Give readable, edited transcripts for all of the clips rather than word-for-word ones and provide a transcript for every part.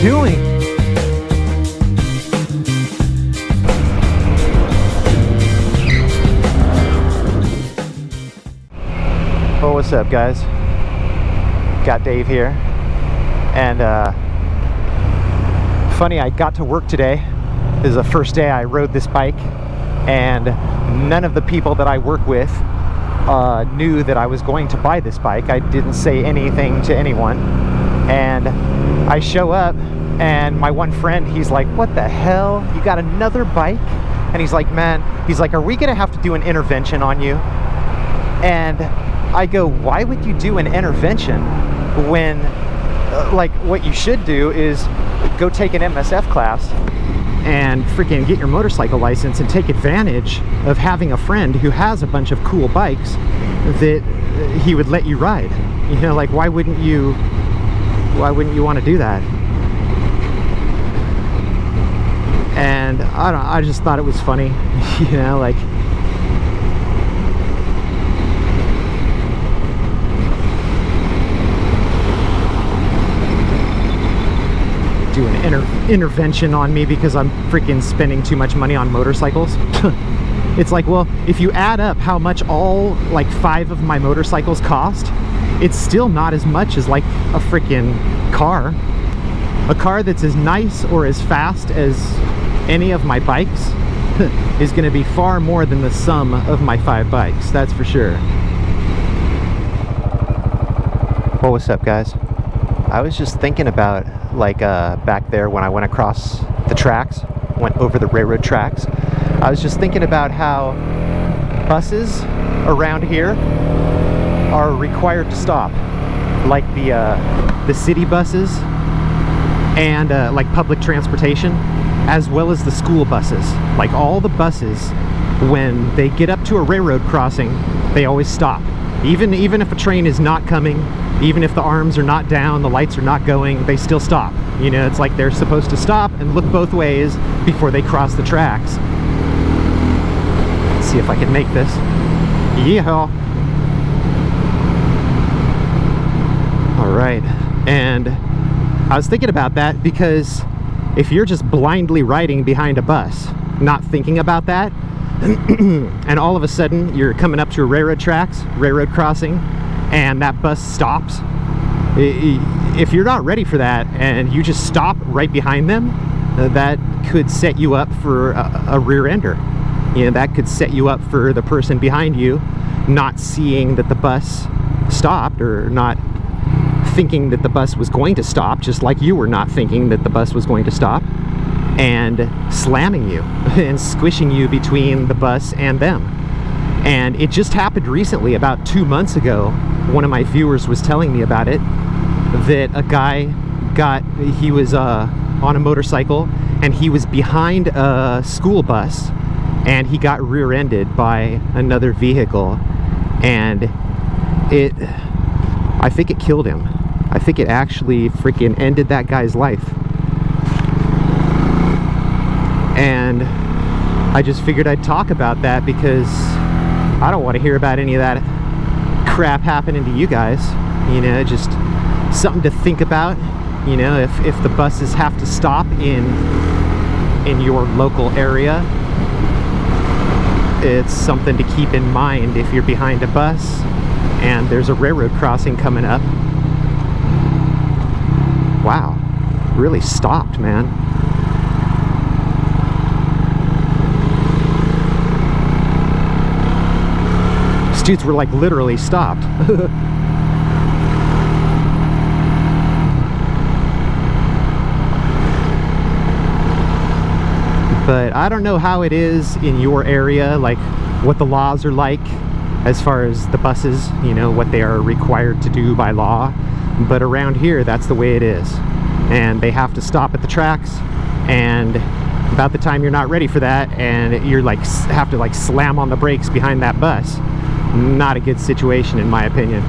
doing? Oh, what's up, guys? Got Dave here. And funny, I got to work today. This is the first day I rode this bike, and none of the people that I work with knew that I was going to buy this bike. I didn't say anything to anyone. And I show up, and my one friend, he's like, "What the hell? You got another bike?" And he's like, "Man," he's like, "Are we gonna have to do an intervention on you?" And I go, "Why would you do an intervention when like what you should do is go take an MSF class and freaking get your motorcycle license and take advantage of having a friend who has a bunch of cool bikes that he would let you ride." You know, like, why wouldn't you want to do that? And I just thought it was funny. You know, like, do an intervention on me because I'm freaking spending too much money on motorcycles. It's like, well, if you add up how much all like 5 of my motorcycles cost, it's still not as much as like a freaking car. A car that's as nice or as fast as any of my bikes is going to be far more than the sum of my 5 bikes, that's for sure. Well, what's up, guys? I was just thinking about, like, back there when I went across the tracks, went over the railroad tracks, I was just thinking about how buses around here are required to stop, like the city buses and like public transportation, as well as the school buses. Like, all the buses, when they get up to a railroad crossing, they always stop. Even if a train is not coming, even if the arms are not down, the lights are not going, they still stop. You know, it's like they're supposed to stop and look both ways before they cross the tracks. Let's see if I can make this. Yeehaw! Alright, and I was thinking about that because if you're just blindly riding behind a bus, not thinking about that, and all of a sudden you're coming up to a railroad tracks, railroad crossing, and that bus stops, if you're not ready for that and you just stop right behind them, that could set you up for a rear ender. You know, that could set you up for the person behind you not seeing that the bus stopped, or not thinking that the bus was going to stop, just like you were not thinking that the bus was going to stop, and slamming you and squishing you between the bus and them. And it just happened recently, about 2 months ago. One of my viewers was telling me about it, that a guy he was on a motorcycle, and he was behind a school bus, and he got rear-ended by another vehicle, and I think it killed him. I think it actually freaking ended that guy's life. And I just figured I'd talk about that because I don't want to hear about any of that crap happening to you guys. You know, just something to think about. You know, if the buses have to stop in your local area, it's something to keep in mind if you're behind a bus and there's a railroad crossing coming up. Wow, really stopped, man. These dudes were like literally stopped. But I don't know how it is in your area, like what the laws are like as far as the buses, you know, what they are required to do by law. But around here, that's the way it is. And they have to stop at the tracks, and about the time you're not ready for that, and you're like, have to like slam on the brakes behind that bus. Not a good situation, in my opinion.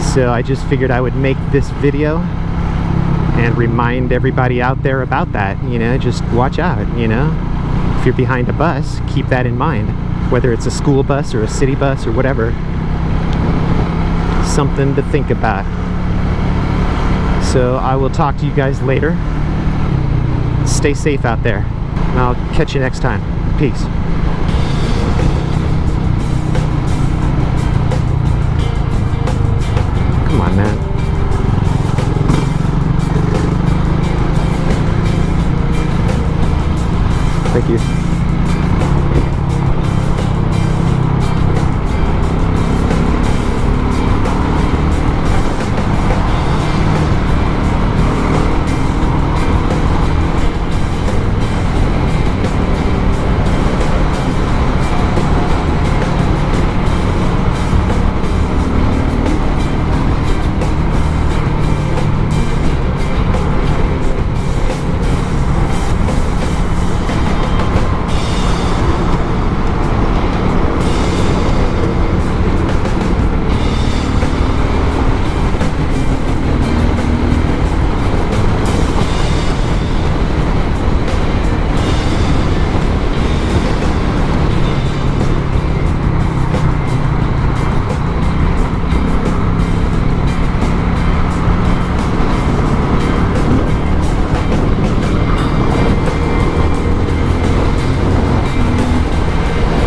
So I just figured I would make this video and remind everybody out there about that. You know, just watch out. You know, if you're behind a bus, keep that in mind, whether it's a school bus or a city bus or whatever. Something to think about. So I will talk to you guys later. Stay safe out there. And I'll catch you next time. Peace. Come on, man. Thank you.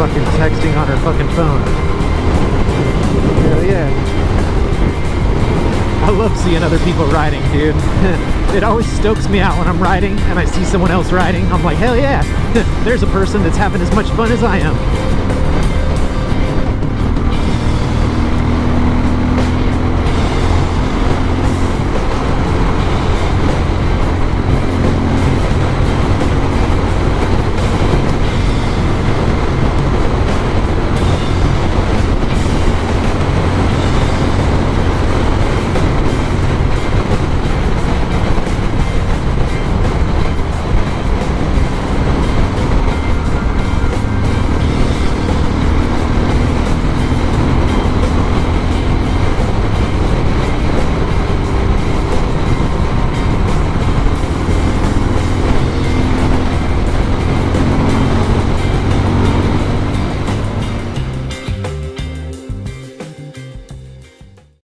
Fucking texting on her fucking phone. Hell yeah. I love seeing other people riding, dude. It always stokes me out when I'm riding and I see someone else riding. I'm like, hell yeah, there's a person that's having as much fun as I am.